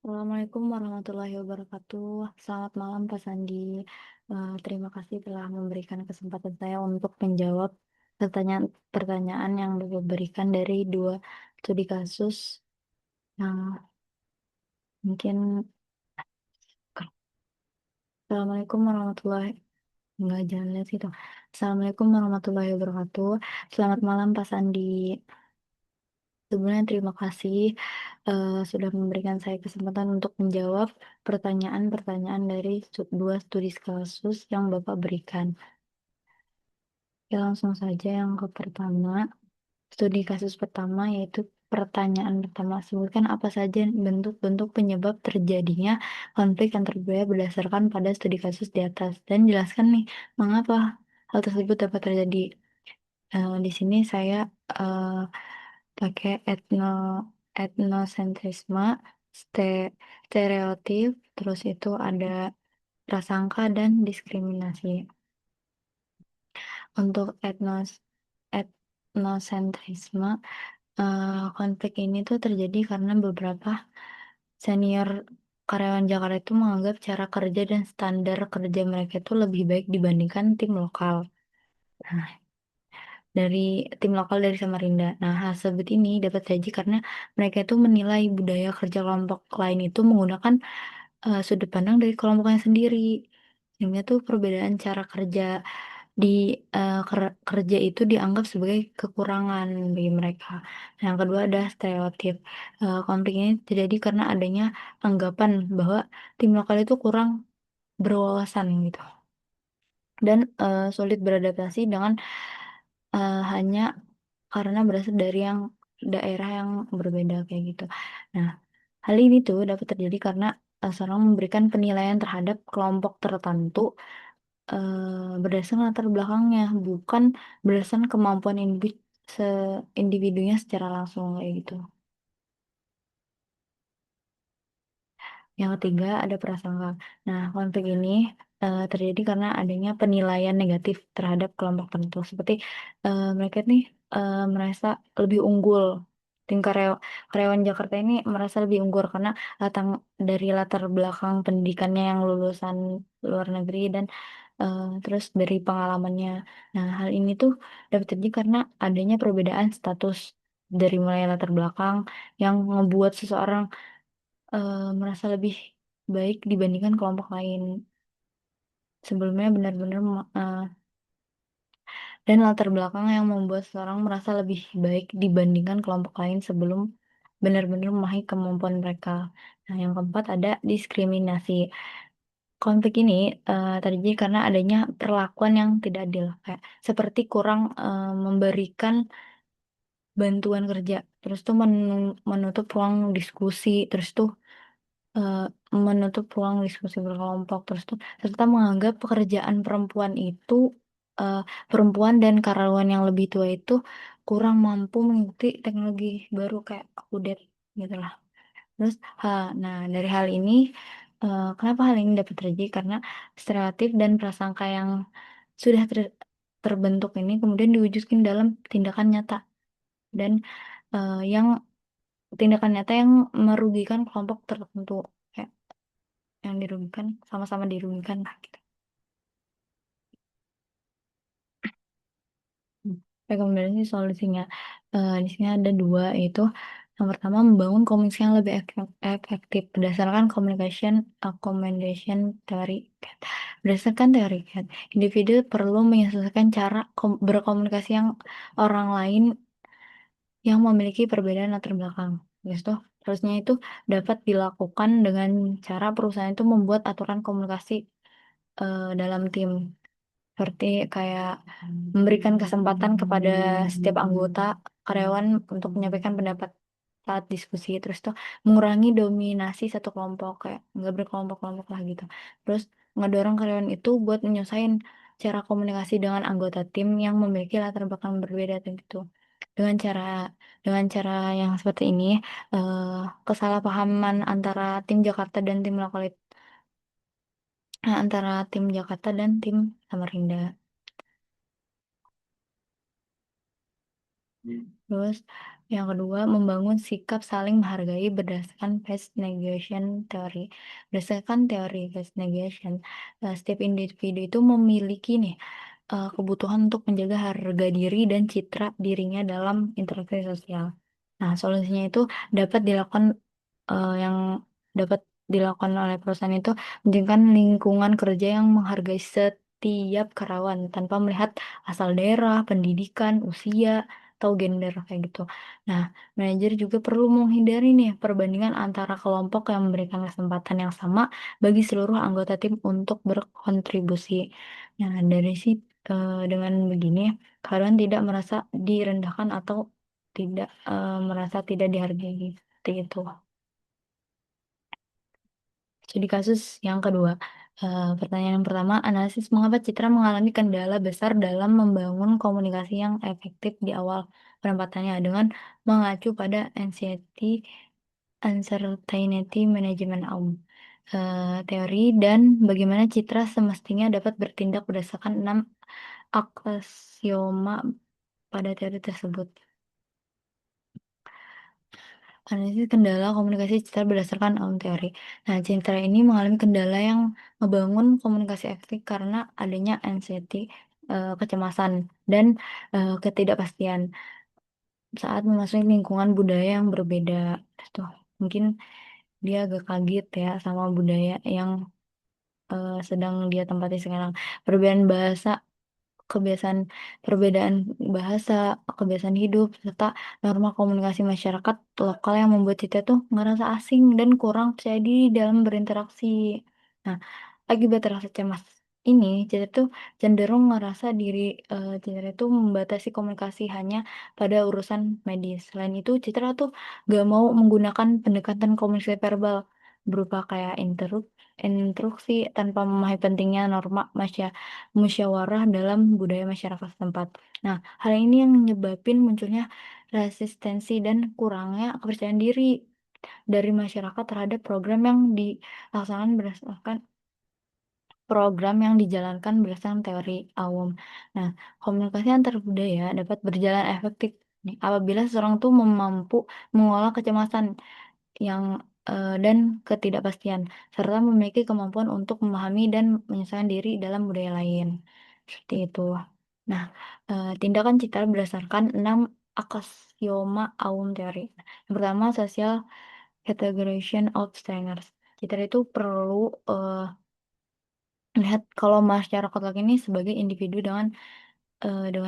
Assalamualaikum warahmatullahi wabarakatuh. Selamat malam Pak Sandi. Terima kasih telah memberikan kesempatan saya untuk menjawab pertanyaan yang Bapak berikan dari dua studi kasus yang mungkin. Assalamualaikum warahmatullahi Enggak, jangan lihat situ. Assalamualaikum warahmatullahi wabarakatuh. Selamat malam Pak Sandi. Sebelumnya terima kasih sudah memberikan saya kesempatan untuk menjawab pertanyaan-pertanyaan dari dua studi kasus yang Bapak berikan. Ya, langsung saja yang ke pertama. Studi kasus pertama yaitu pertanyaan pertama. Sebutkan apa saja bentuk-bentuk penyebab terjadinya konflik antar budaya berdasarkan pada studi kasus di atas. Dan jelaskan nih, mengapa hal tersebut dapat terjadi. Di sini saya eh, pakai etnosentrisme, stereotip, terus itu ada prasangka dan diskriminasi. Untuk etnosentrisme, konflik ini tuh terjadi karena beberapa senior karyawan Jakarta itu menganggap cara kerja dan standar kerja mereka itu lebih baik dibandingkan tim lokal. Nah, dari tim lokal dari Samarinda. Nah, hal tersebut ini dapat terjadi karena mereka itu menilai budaya kerja kelompok lain itu menggunakan sudut pandang dari kelompoknya sendiri. Sehingga tuh perbedaan cara kerja di kerja itu dianggap sebagai kekurangan bagi mereka. Nah, yang kedua ada stereotip. Konflik ini terjadi karena adanya anggapan bahwa tim lokal itu kurang berwawasan gitu dan sulit beradaptasi dengan hanya karena berasal dari yang daerah yang berbeda kayak gitu. Nah, hal ini tuh dapat terjadi karena seorang memberikan penilaian terhadap kelompok tertentu berdasarkan latar belakangnya, bukan berdasarkan kemampuan individunya secara langsung kayak gitu. Yang ketiga ada prasangka. Nah, konflik ini terjadi karena adanya penilaian negatif terhadap kelompok tertentu. Seperti mereka nih merasa lebih unggul. Karyawan Jakarta ini merasa lebih unggul karena datang dari latar belakang pendidikannya yang lulusan luar negeri dan terus dari pengalamannya. Nah, hal ini tuh dapat terjadi karena adanya perbedaan status dari mulai latar belakang yang membuat seseorang merasa lebih baik dibandingkan kelompok lain. Sebelumnya benar-benar dan latar belakang yang membuat seseorang merasa lebih baik dibandingkan kelompok lain sebelum benar-benar memahami kemampuan mereka. Nah, yang keempat ada diskriminasi. Konflik ini terjadi karena adanya perlakuan yang tidak adil, kayak seperti kurang memberikan bantuan kerja, terus tuh menutup ruang diskusi, terus tuh eh, menutup ruang diskusi berkelompok terus tuh serta menganggap pekerjaan perempuan itu eh, perempuan dan karyawan yang lebih tua itu kurang mampu mengikuti teknologi baru kayak kudet gitu lah. Terus nah dari hal ini kenapa hal ini dapat terjadi karena stereotip dan prasangka yang sudah terbentuk ini kemudian diwujudkan dalam tindakan nyata dan yang tindakan nyata yang merugikan kelompok tertentu. Kayak yang dirugikan sama-sama dirugikan lah gitu. Hmm. Rekomendasi solusinya di sini ada dua yaitu yang pertama membangun komunikasi yang lebih efektif berdasarkan accommodation teori CAT. Berdasarkan teori CAT, individu perlu menyesuaikan cara berkomunikasi yang orang lain yang memiliki perbedaan latar belakang. Gitu. Terusnya itu dapat dilakukan dengan cara perusahaan itu membuat aturan komunikasi dalam tim. Seperti kayak memberikan kesempatan kepada setiap anggota karyawan untuk menyampaikan pendapat saat diskusi. Terus tuh mengurangi dominasi satu kelompok, kayak nggak berkelompok-kelompok lah gitu. Terus ngedorong karyawan itu buat menyelesaikan cara komunikasi dengan anggota tim yang memiliki latar belakang berbeda gitu. Dengan cara dengan cara yang seperti ini, eh, kesalahpahaman antara tim Jakarta dan tim lokal antara tim Jakarta dan tim Samarinda. Terus yang kedua, membangun sikap saling menghargai berdasarkan phase negation theory. Berdasarkan teori phase negation, setiap individu itu memiliki nih kebutuhan untuk menjaga harga diri dan citra dirinya dalam interaksi sosial. Nah, solusinya itu dapat dilakukan yang dapat dilakukan oleh perusahaan itu menjadikan lingkungan kerja yang menghargai setiap karyawan tanpa melihat asal daerah, pendidikan, usia, atau gender kayak gitu. Nah, manajer juga perlu menghindari nih perbandingan antara kelompok yang memberikan kesempatan yang sama bagi seluruh anggota tim untuk berkontribusi. Nah, dengan begini, karyawan tidak merasa direndahkan atau tidak merasa tidak dihargai seperti itu. Studi kasus yang kedua. Pertanyaan yang pertama, analisis mengapa Citra mengalami kendala besar dalam membangun komunikasi yang efektif di awal penempatannya dengan mengacu pada anxiety, uncertainty management teori dan bagaimana Citra semestinya dapat bertindak berdasarkan 6 aksioma pada teori tersebut. Analisis kendala komunikasi Citra berdasarkan Aum teori. Nah, Citra ini mengalami kendala yang membangun komunikasi efektif karena adanya anxiety, kecemasan, dan ketidakpastian saat memasuki lingkungan budaya yang berbeda. Tuh, mungkin dia agak kaget ya sama budaya yang sedang dia tempati sekarang. Perbedaan bahasa kebiasaan perbedaan bahasa, kebiasaan hidup, serta norma komunikasi masyarakat lokal yang membuat kita tuh ngerasa asing dan kurang percaya diri dalam berinteraksi. Nah, akibat rasa cemas ini, kita tuh cenderung ngerasa Citra itu membatasi komunikasi hanya pada urusan medis. Selain itu, Citra tuh gak mau menggunakan pendekatan komunikasi verbal berupa kayak instruksi tanpa memahami pentingnya norma musyawarah dalam budaya masyarakat setempat. Nah, hal ini yang menyebabkan munculnya resistensi dan kurangnya kepercayaan diri dari masyarakat terhadap program yang dijalankan berdasarkan teori Aum. Nah, komunikasi antar budaya dapat berjalan efektif nih, apabila seseorang tuh mampu mengolah kecemasan yang dan ketidakpastian, serta memiliki kemampuan untuk memahami dan menyesuaikan diri dalam budaya lain. Seperti itu. Nah, tindakan Citra berdasarkan 6 aksioma Aum teori. Yang pertama, social categorization of strangers. Citra itu perlu melihat kalau masyarakat laki ini sebagai individu dengan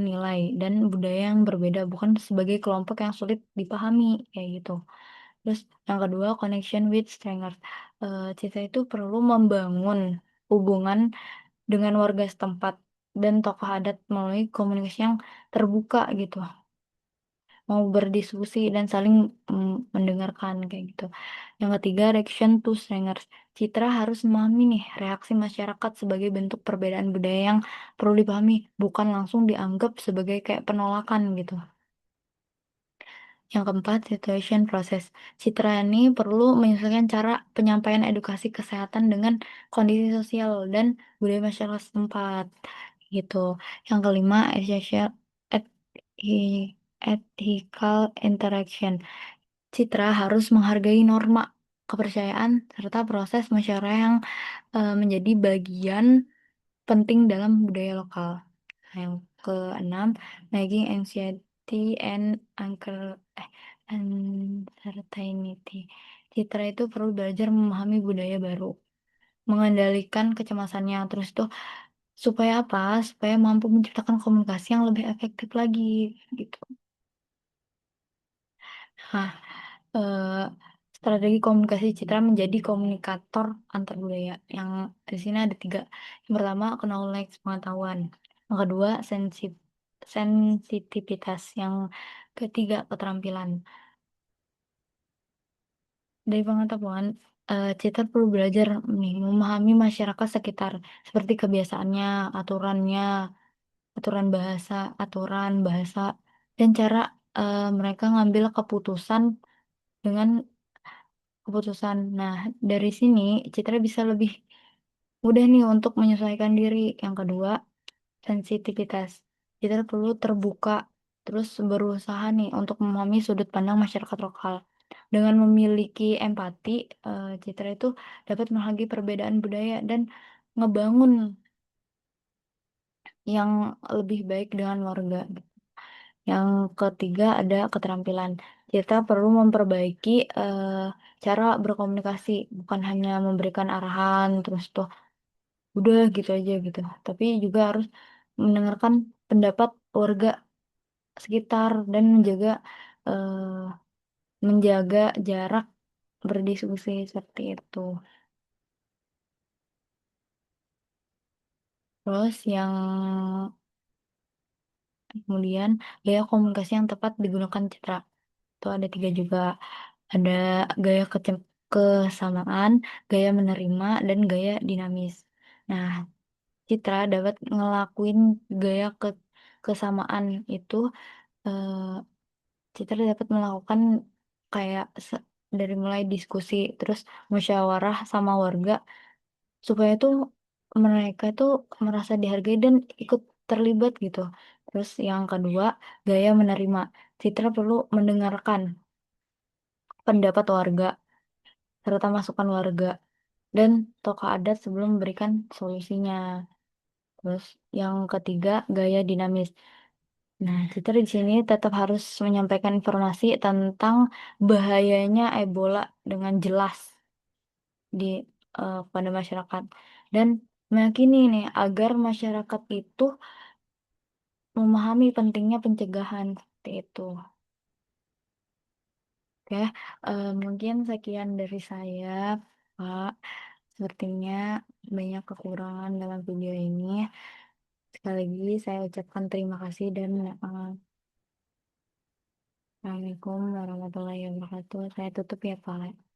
nilai dan budaya yang berbeda, bukan sebagai kelompok yang sulit dipahami kayak gitu. Terus yang kedua, connection with strangers. Kita itu perlu membangun hubungan dengan warga setempat dan tokoh adat melalui komunikasi yang terbuka gitu. Mau berdiskusi dan saling mendengarkan kayak gitu. Yang ketiga, reaction to strangers. Citra harus memahami nih reaksi masyarakat sebagai bentuk perbedaan budaya yang perlu dipahami, bukan langsung dianggap sebagai kayak penolakan gitu. Yang keempat, situation process. Citra ini perlu menyesuaikan cara penyampaian edukasi kesehatan dengan kondisi sosial dan budaya masyarakat setempat gitu. Yang kelima, essential ethical interaction. Citra harus menghargai norma, kepercayaan, serta proses masyarakat yang menjadi bagian penting dalam budaya lokal. Nah, yang keenam, making anxiety and uncertainty. Citra itu perlu belajar memahami budaya baru, mengendalikan kecemasannya, terus tuh supaya apa? Supaya mampu menciptakan komunikasi yang lebih efektif lagi, gitu. Nah, eh, strategi komunikasi Citra menjadi komunikator antar budaya. Yang di sini ada tiga. Yang pertama, knowledge pengetahuan. Yang kedua, sensitivitas. Yang ketiga, keterampilan. Dari pengetahuan, Citra perlu belajar nih, memahami masyarakat sekitar, seperti kebiasaannya, aturan bahasa, dan cara mereka ngambil dengan keputusan. Nah, dari sini Citra bisa lebih mudah nih untuk menyesuaikan diri. Yang kedua, sensitivitas. Citra perlu terbuka, terus berusaha nih untuk memahami sudut pandang masyarakat lokal. Dengan memiliki empati, Citra itu dapat menghargai perbedaan budaya dan ngebangun yang lebih baik dengan warga. Yang ketiga ada keterampilan. Kita perlu memperbaiki cara berkomunikasi, bukan hanya memberikan arahan terus tuh udah gitu aja gitu. Tapi juga harus mendengarkan pendapat warga sekitar dan menjaga jarak berdiskusi seperti itu. Terus yang kemudian gaya komunikasi yang tepat digunakan Citra. Itu ada tiga juga. Ada gaya kesamaan, gaya menerima, dan gaya dinamis. Nah, Citra dapat ngelakuin gaya kesamaan itu, eh, Citra dapat melakukan kayak dari mulai diskusi, terus musyawarah sama warga, supaya tuh mereka tuh merasa dihargai dan ikut terlibat gitu. Terus yang kedua, gaya menerima. Citra perlu mendengarkan pendapat warga, serta masukan warga dan tokoh adat sebelum memberikan solusinya. Terus yang ketiga, gaya dinamis. Nah, kita di sini tetap harus menyampaikan informasi tentang bahayanya Ebola dengan jelas di pada masyarakat dan meyakini nih agar masyarakat itu memahami pentingnya pencegahan seperti itu. Oke, mungkin sekian dari saya, Pak. Sepertinya banyak kekurangan dalam video ini. Sekali lagi saya ucapkan terima kasih dan Assalamualaikum warahmatullahi wabarakatuh. Saya tutup ya, Pak.